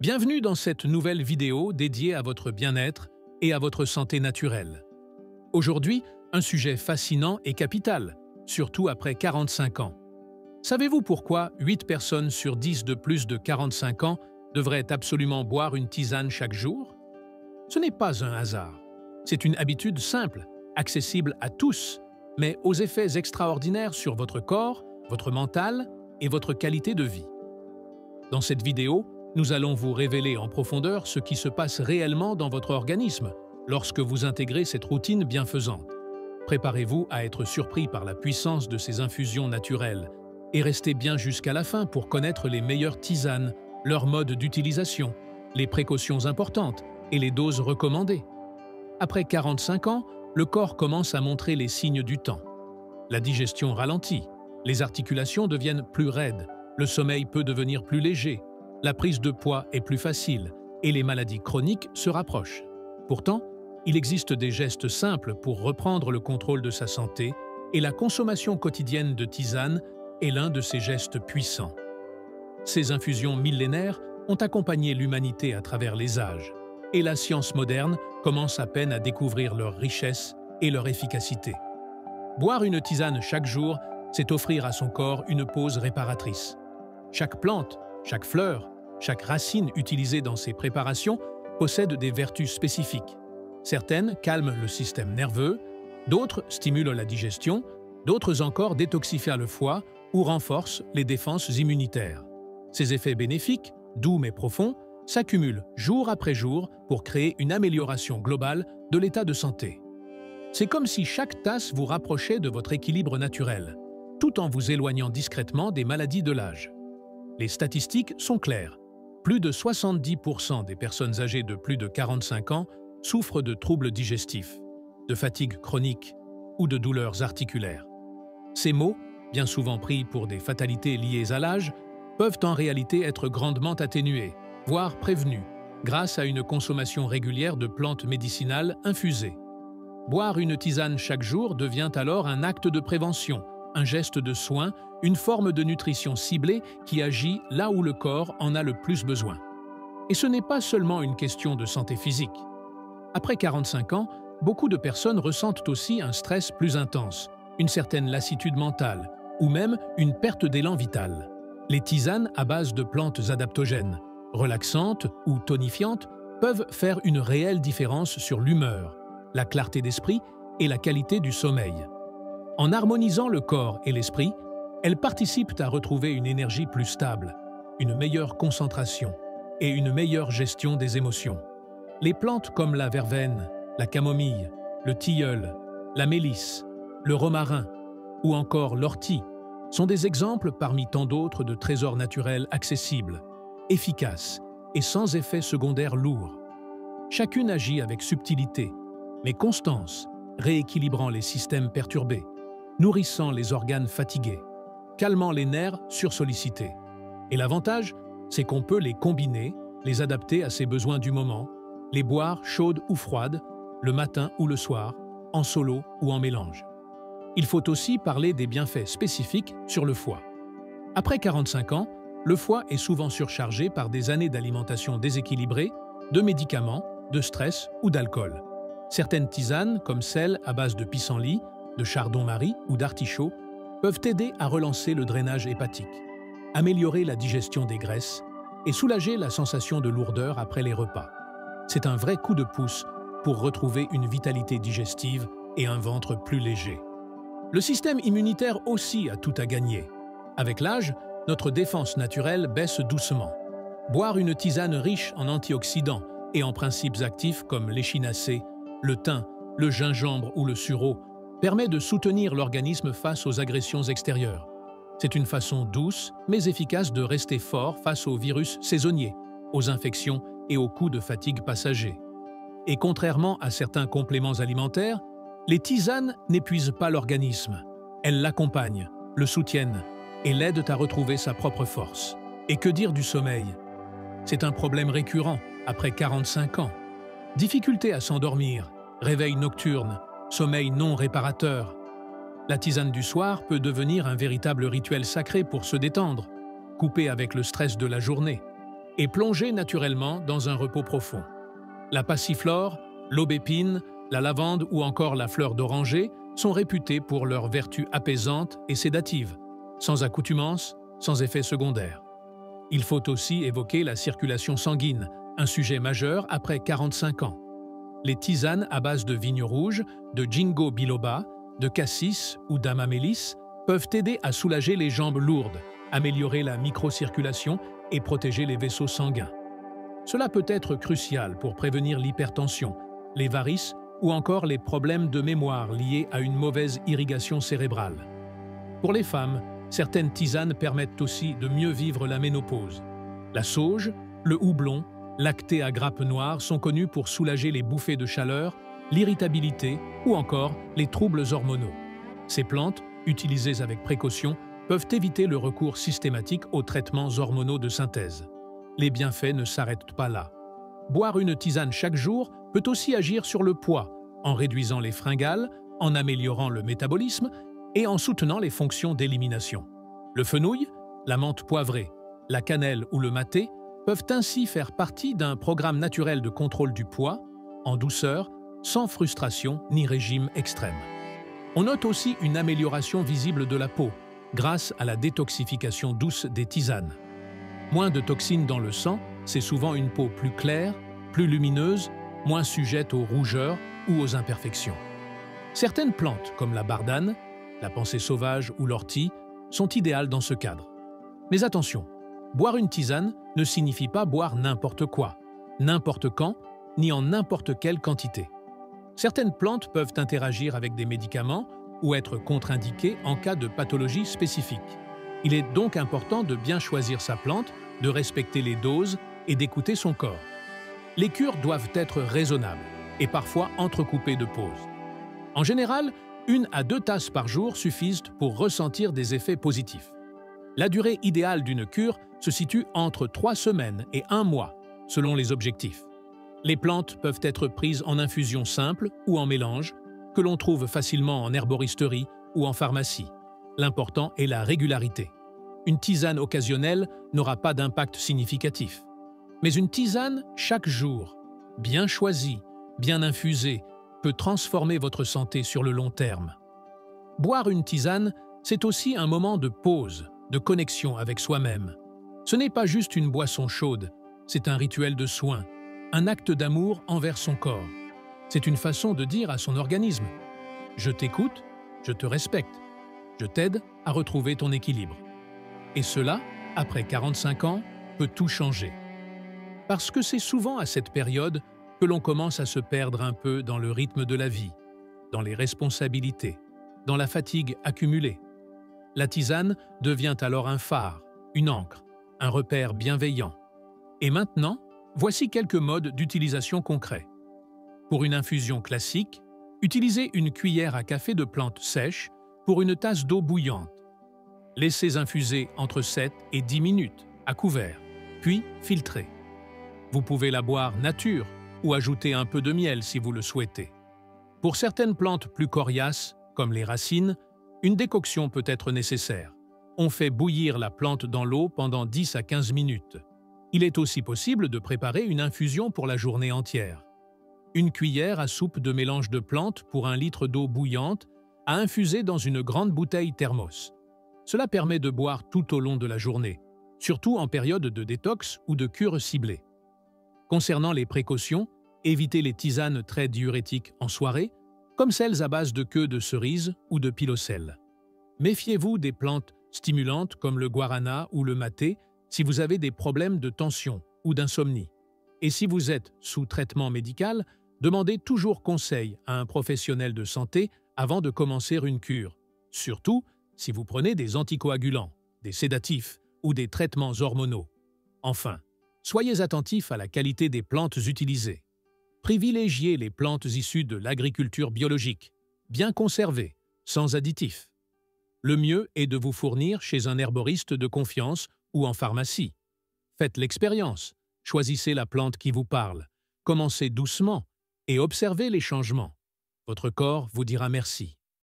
Bienvenue dans cette nouvelle vidéo dédiée à votre bien-être et à votre santé naturelle. Aujourd'hui, un sujet fascinant et capital, surtout après 45 ans. Savez-vous pourquoi 8 personnes sur 10 de plus de 45 ans devraient absolument boire une tisane chaque jour? Ce n'est pas un hasard. C'est une habitude simple, accessible à tous, mais aux effets extraordinaires sur votre corps, votre mental et votre qualité de vie. Dans cette vidéo, nous allons vous révéler en profondeur ce qui se passe réellement dans votre organisme lorsque vous intégrez cette routine bienfaisante. Préparez-vous à être surpris par la puissance de ces infusions naturelles et restez bien jusqu'à la fin pour connaître les meilleures tisanes, leur mode d'utilisation, les précautions importantes et les doses recommandées. Après 45 ans, le corps commence à montrer les signes du temps. La digestion ralentit, les articulations deviennent plus raides, le sommeil peut devenir plus léger, la prise de poids est plus facile et les maladies chroniques se rapprochent. Pourtant, il existe des gestes simples pour reprendre le contrôle de sa santé et la consommation quotidienne de tisane est l'un de ces gestes puissants. Ces infusions millénaires ont accompagné l'humanité à travers les âges et la science moderne commence à peine à découvrir leur richesse et leur efficacité. Boire une tisane chaque jour, c'est offrir à son corps une pause réparatrice. Chaque plante, chaque fleur, chaque racine utilisée dans ces préparations possède des vertus spécifiques. Certaines calment le système nerveux, d'autres stimulent la digestion, d'autres encore détoxifient le foie ou renforcent les défenses immunitaires. Ces effets bénéfiques, doux mais profonds, s'accumulent jour après jour pour créer une amélioration globale de l'état de santé. C'est comme si chaque tasse vous rapprochait de votre équilibre naturel, tout en vous éloignant discrètement des maladies de l'âge. Les statistiques sont claires. Plus de 70% des personnes âgées de plus de 45 ans souffrent de troubles digestifs, de fatigue chronique ou de douleurs articulaires. Ces maux, bien souvent pris pour des fatalités liées à l'âge, peuvent en réalité être grandement atténués, voire prévenus, grâce à une consommation régulière de plantes médicinales infusées. Boire une tisane chaque jour devient alors un acte de prévention, un geste de soin, une forme de nutrition ciblée qui agit là où le corps en a le plus besoin. Et ce n'est pas seulement une question de santé physique. Après 45 ans, beaucoup de personnes ressentent aussi un stress plus intense, une certaine lassitude mentale, ou même une perte d'élan vital. Les tisanes à base de plantes adaptogènes, relaxantes ou tonifiantes, peuvent faire une réelle différence sur l'humeur, la clarté d'esprit et la qualité du sommeil. En harmonisant le corps et l'esprit, elles participent à retrouver une énergie plus stable, une meilleure concentration et une meilleure gestion des émotions. Les plantes comme la verveine, la camomille, le tilleul, la mélisse, le romarin ou encore l'ortie sont des exemples parmi tant d'autres de trésors naturels accessibles, efficaces et sans effets secondaires lourds. Chacune agit avec subtilité, mais constance, rééquilibrant les systèmes perturbés, nourrissant les organes fatigués, calmant les nerfs sursollicités. Et l'avantage, c'est qu'on peut les combiner, les adapter à ses besoins du moment, les boire chaudes ou froides, le matin ou le soir, en solo ou en mélange. Il faut aussi parler des bienfaits spécifiques sur le foie. Après 45 ans, le foie est souvent surchargé par des années d'alimentation déséquilibrée, de médicaments, de stress ou d'alcool. Certaines tisanes, comme celles à base de pissenlit, de chardon-marie ou d'artichaut, peuvent aider à relancer le drainage hépatique, améliorer la digestion des graisses et soulager la sensation de lourdeur après les repas. C'est un vrai coup de pouce pour retrouver une vitalité digestive et un ventre plus léger. Le système immunitaire aussi a tout à gagner. Avec l'âge, notre défense naturelle baisse doucement. Boire une tisane riche en antioxydants et en principes actifs comme l'échinacée, le thym, le gingembre ou le sureau permet de soutenir l'organisme face aux agressions extérieures. C'est une façon douce mais efficace de rester fort face aux virus saisonniers, aux infections et aux coups de fatigue passagers. Et contrairement à certains compléments alimentaires, les tisanes n'épuisent pas l'organisme. Elles l'accompagnent, le soutiennent et l'aident à retrouver sa propre force. Et que dire du sommeil? C'est un problème récurrent après 45 ans. Difficulté à s'endormir, réveil nocturne, sommeil non réparateur. La tisane du soir peut devenir un véritable rituel sacré pour se détendre, couper avec le stress de la journée. et plongez naturellement dans un repos profond. La passiflore, l'aubépine, la lavande ou encore la fleur d'oranger sont réputés pour leurs vertus apaisantes et sédatives, sans accoutumance, sans effets secondaires. Il faut aussi évoquer la circulation sanguine, un sujet majeur après 45 ans. Les tisanes à base de vigne rouge, de ginkgo biloba, de cassis ou d'amamélis peuvent aider à soulager les jambes lourdes, améliorer la microcirculation et protéger les vaisseaux sanguins. Cela peut être crucial pour prévenir l'hypertension, les varices ou encore les problèmes de mémoire liés à une mauvaise irrigation cérébrale. Pour les femmes, certaines tisanes permettent aussi de mieux vivre la ménopause. La sauge, le houblon, l'acté à grappes noires sont connus pour soulager les bouffées de chaleur, l'irritabilité ou encore les troubles hormonaux. Ces plantes, utilisées avec précaution, peuvent éviter le recours systématique aux traitements hormonaux de synthèse. Les bienfaits ne s'arrêtent pas là. Boire une tisane chaque jour peut aussi agir sur le poids, en réduisant les fringales, en améliorant le métabolisme et en soutenant les fonctions d'élimination. Le fenouil, la menthe poivrée, la cannelle ou le maté peuvent ainsi faire partie d'un programme naturel de contrôle du poids, en douceur, sans frustration ni régime extrême. On note aussi une amélioration visible de la peau, grâce à la détoxification douce des tisanes. Moins de toxines dans le sang, c'est souvent une peau plus claire, plus lumineuse, moins sujette aux rougeurs ou aux imperfections. Certaines plantes, comme la bardane, la pensée sauvage ou l'ortie, sont idéales dans ce cadre. Mais attention, boire une tisane ne signifie pas boire n'importe quoi, n'importe quand, ni en n'importe quelle quantité. Certaines plantes peuvent interagir avec des médicaments ou être contre-indiquées en cas de pathologie spécifique. Il est donc important de bien choisir sa plante, de respecter les doses et d'écouter son corps. Les cures doivent être raisonnables et parfois entrecoupées de pauses. En général, 1 à 2 tasses par jour suffisent pour ressentir des effets positifs. La durée idéale d'une cure se situe entre 3 semaines et 1 mois, selon les objectifs. Les plantes peuvent être prises en infusion simple ou en mélange, que l'on trouve facilement en herboristerie ou en pharmacie. L'important est la régularité. Une tisane occasionnelle n'aura pas d'impact significatif. Mais une tisane chaque jour, bien choisie, bien infusée, peut transformer votre santé sur le long terme. Boire une tisane, c'est aussi un moment de pause, de connexion avec soi-même. Ce n'est pas juste une boisson chaude, c'est un rituel de soin, un acte d'amour envers son corps. C'est une façon de dire à son organisme « Je t'écoute, je te respecte, je t'aide à retrouver ton équilibre ». Et cela, après 45 ans, peut tout changer. Parce que c'est souvent à cette période que l'on commence à se perdre un peu dans le rythme de la vie, dans les responsabilités, dans la fatigue accumulée. La tisane devient alors un phare, une ancre, un repère bienveillant. Et maintenant, voici quelques modes d'utilisation concrets. Pour une infusion classique, utilisez une cuillère à café de plantes sèches pour une tasse d'eau bouillante. Laissez infuser entre 7 et 10 minutes, à couvert, puis filtrez. Vous pouvez la boire nature ou ajouter un peu de miel si vous le souhaitez. Pour certaines plantes plus coriaces, comme les racines, une décoction peut être nécessaire. On fait bouillir la plante dans l'eau pendant 10 à 15 minutes. Il est aussi possible de préparer une infusion pour la journée entière. Une cuillère à soupe de mélange de plantes pour 1 litre d'eau bouillante à infuser dans une grande bouteille thermos. Cela permet de boire tout au long de la journée, surtout en période de détox ou de cure ciblée. Concernant les précautions, évitez les tisanes très diurétiques en soirée, comme celles à base de queue de cerise ou de pilocelle. Méfiez-vous des plantes stimulantes comme le guarana ou le maté si vous avez des problèmes de tension ou d'insomnie. Et si vous êtes sous traitement médical, demandez toujours conseil à un professionnel de santé avant de commencer une cure, surtout si vous prenez des anticoagulants, des sédatifs ou des traitements hormonaux. Enfin, soyez attentifs à la qualité des plantes utilisées. Privilégiez les plantes issues de l'agriculture biologique, bien conservées, sans additifs. Le mieux est de vous fournir chez un herboriste de confiance ou en pharmacie. Faites l'expérience, choisissez la plante qui vous parle, commencez doucement et observez les changements. Votre corps vous dira merci.